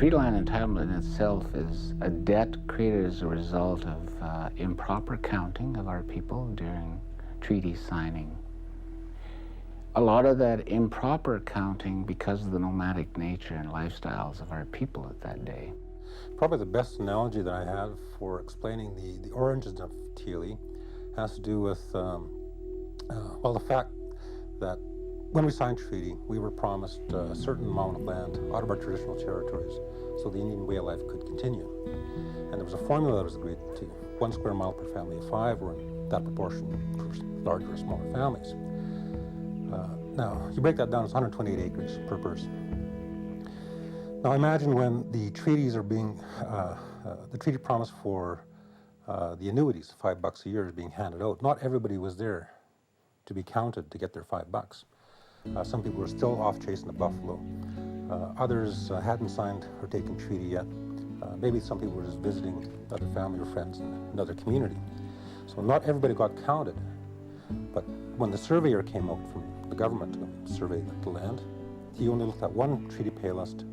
Treaty land entitlement itself is a debt created as a result of improper counting of our people during treaty signing. A lot of that improper counting because of the nomadic nature and lifestyles of our people at that day. Probably the best analogy that I have for explaining the origins of TLE has to do with, well, the fact that when we signed treaty, we were promised a certain amount of land out of our traditional territories so the Indian way of life could continue. And there was a formula that was agreed to. 1 square mile per family of 5, or in that proportion for larger or smaller families. Now, you break that down, it's 128 acres per person. Now imagine when the treaties are being, the treaty promise for the annuities, $5 a year, is being handed out. Not everybody was there to be counted to get their $5. Some people were still off chasing the buffalo. Others hadn't signed or taken treaty yet. Maybe some people were just visiting other family or friends in another community. So not everybody got counted. But when the surveyor came out from the government to survey the land, he only looked at one treaty pay list,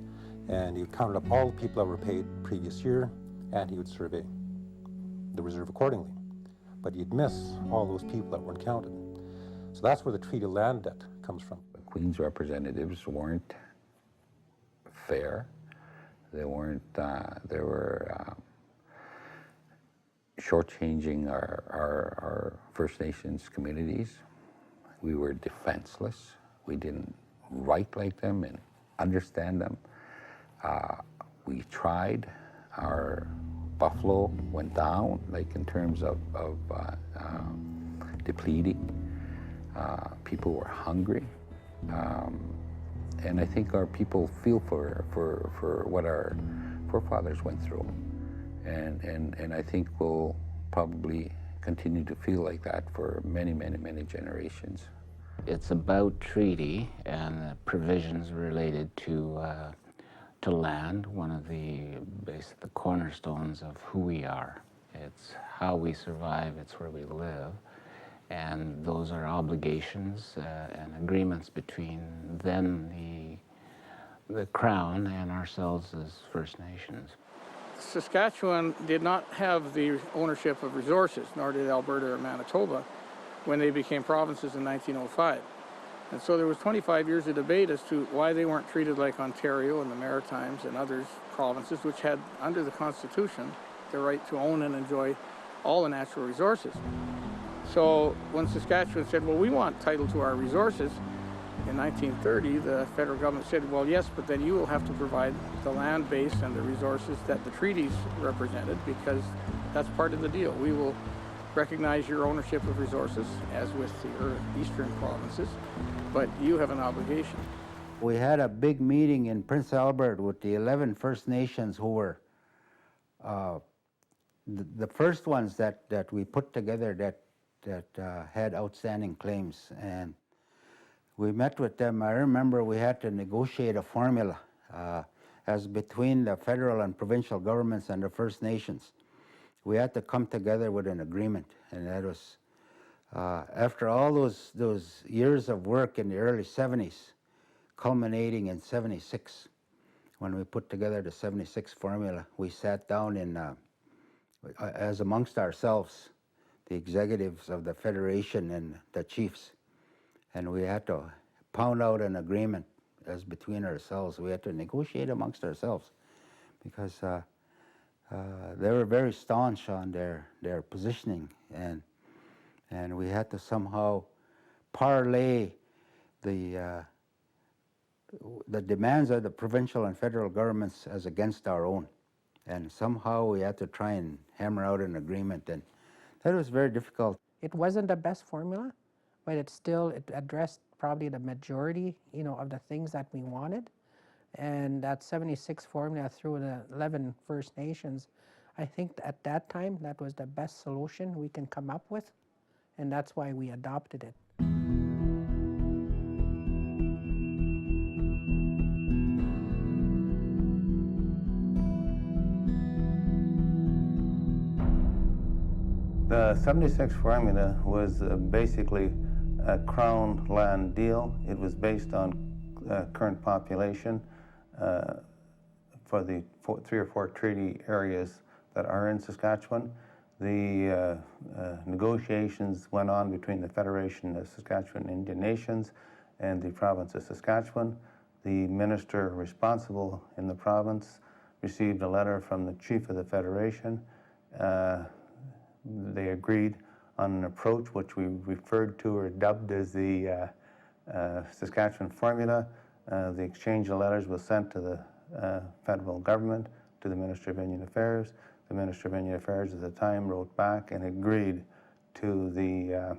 and he counted up all the people that were paid previous year, and he would survey the reserve accordingly. But he'd miss all those people that weren't counted. So that's where the treaty land debt comes from. The Queen's representatives weren't fair. They weren't, they were shortchanging our First Nations communities. We were defenseless. We didn't write like them and understand them. We tried. Our buffalo went down, like in terms of depleting. People were hungry. And I think our people feel for what our forefathers went through. And I think we'll probably continue to feel like that for many, many, many generations. It's about treaty and the provisions related to land, one of the cornerstones of who we are. It's how we survive, it's where we live. And those are obligations and agreements between then the Crown and ourselves as First Nations. Saskatchewan did not have the ownership of resources, nor did Alberta or Manitoba, when they became provinces in 1905. And so there was 25 years of debate as to why they weren't treated like Ontario and the Maritimes and other provinces, which had, under the Constitution, the right to own and enjoy all the natural resources. So when Saskatchewan said, well, we want title to our resources, in 1930, the federal government said, well, yes, but then you will have to provide the land base and the resources that the treaties represented, because that's part of the deal. We will recognize your ownership of resources, as with the eastern provinces, but you have an obligation. We had a big meeting in Prince Albert with the 11 First Nations who were the first ones that we put together that had outstanding claims. And we met with them. I remember we had to negotiate a formula as between the federal and provincial governments and the First Nations. We had to come together with an agreement, and that was after all those years of work in the early 70s, culminating in 76, when we put together the 76 formula. We sat down in as amongst ourselves, the executives of the Federation and the chiefs, and we had to pound out an agreement as between ourselves. We had to negotiate amongst ourselves because they were very staunch on their positioning, and we had to somehow parlay the demands of the provincial and federal governments as against our own. And somehow we had to try and hammer out an agreement, and that was very difficult. It wasn't the best formula, but it addressed probably the majority, of the things that we wanted. And that 76 formula through the 11 First Nations, I think at that time that was the best solution we can come up with, and that's why we adopted it. The 76 formula was basically a Crown land deal. It was based on current population, for the 3 or 4 treaty areas that are in Saskatchewan. The negotiations went on between the Federation of Saskatchewan Indian Nations and the province of Saskatchewan. The minister responsible in the province received a letter from the chief of the Federation. They agreed on an approach which we referred to or dubbed as the Saskatchewan formula. The exchange of letters was sent to the federal government, to the Minister of Indian Affairs. The Minister of Indian Affairs at the time wrote back and agreed to the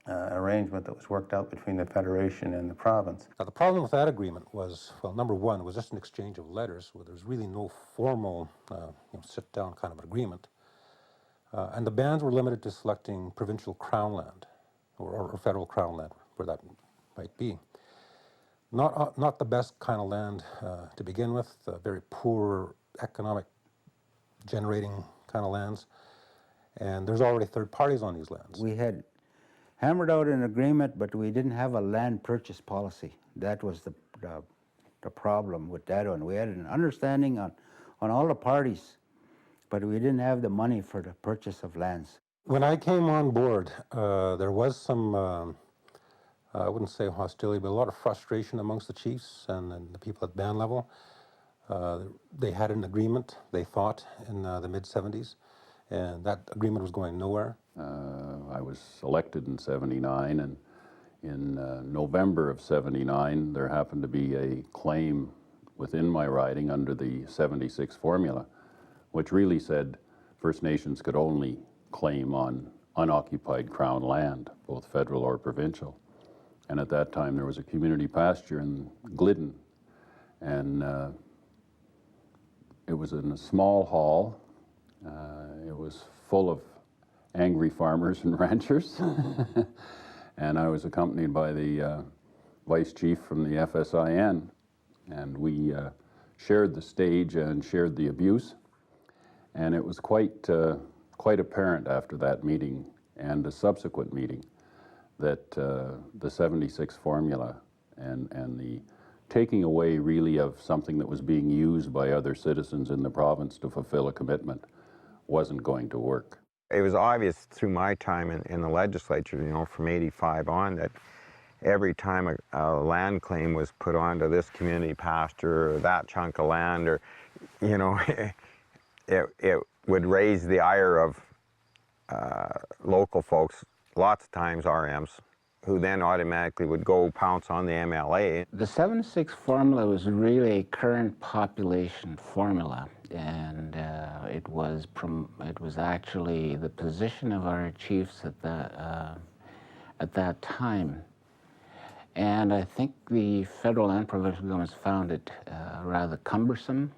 arrangement that was worked out between the Federation and the province. Now, the problem with that agreement was, well, number one, it was just an exchange of letters where there was really no formal sit-down kind of an agreement. And the bands were limited to selecting provincial crown land or federal crown land, where that might be. Not the best kind of land to begin with, very poor economic generating kind of lands. And there's already third parties on these lands. We had hammered out an agreement, but we didn't have a land purchase policy. That was the problem with that one. We had an understanding on all the parties, but we didn't have the money for the purchase of lands. When I came on board, there was some, I wouldn't say hostility, but a lot of frustration amongst the chiefs and the people at band level. They had an agreement, they thought, in the mid-70s, and that agreement was going nowhere. I was elected in '79, and in November of '79, there happened to be a claim within my riding under the 76 formula, which really said First Nations could only claim on unoccupied Crown land, both federal or provincial. And at that time, there was a community pasture in Glidden, and it was in a small hall. It was full of angry farmers and ranchers. And I was accompanied by the vice chief from the FSIN, and we shared the stage and shared the abuse. And it was quite apparent after that meeting and a subsequent meeting that the 76 formula and the taking away really of something that was being used by other citizens in the province to fulfill a commitment wasn't going to work. It was obvious through my time in the legislature, from '85 on, that every time a land claim was put onto this community pasture or that chunk of land, or, it would raise the ire of local folks, lots of times RMs, who then automatically would go pounce on the MLA. The 76 formula was really a current population formula, and it was actually the position of our chiefs at that time. And I think the federal and provincial governments found it rather cumbersome.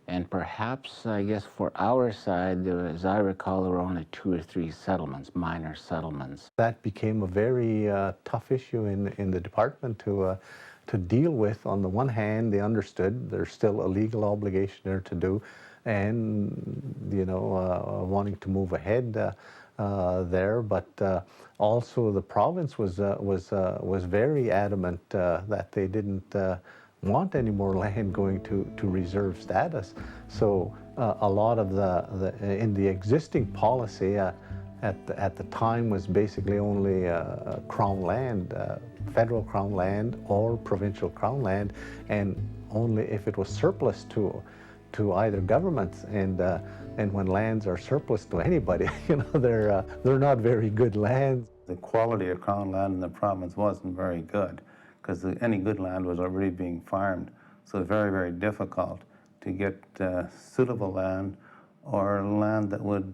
And perhaps, I guess, for our side, as I recall, there were only 2 or 3 settlements, minor settlements. That became a very tough issue in the department to deal with. On the one hand, they understood there's still a legal obligation there to do, and wanting to move ahead there, but also the province was very adamant that they didn't want any more land going to reserve status. So a lot of in the existing policy at the time was basically only Crown land, federal Crown land or provincial Crown land, and only if it was surplus to either governments. And when lands are surplus to anybody, they're not very good lands. The quality of Crown land in the province wasn't very good, because any good land was already being farmed. So it's very, very difficult to get suitable land or land that would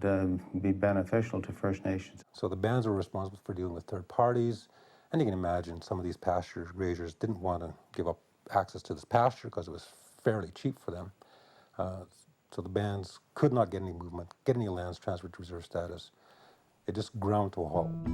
be beneficial to First Nations. So the bands were responsible for dealing with third parties, and you can imagine some of these pasture grazers didn't want to give up access to this pasture because it was fairly cheap for them. So the bands could not get any movement, get any lands transferred to reserve status. It just ground to a halt.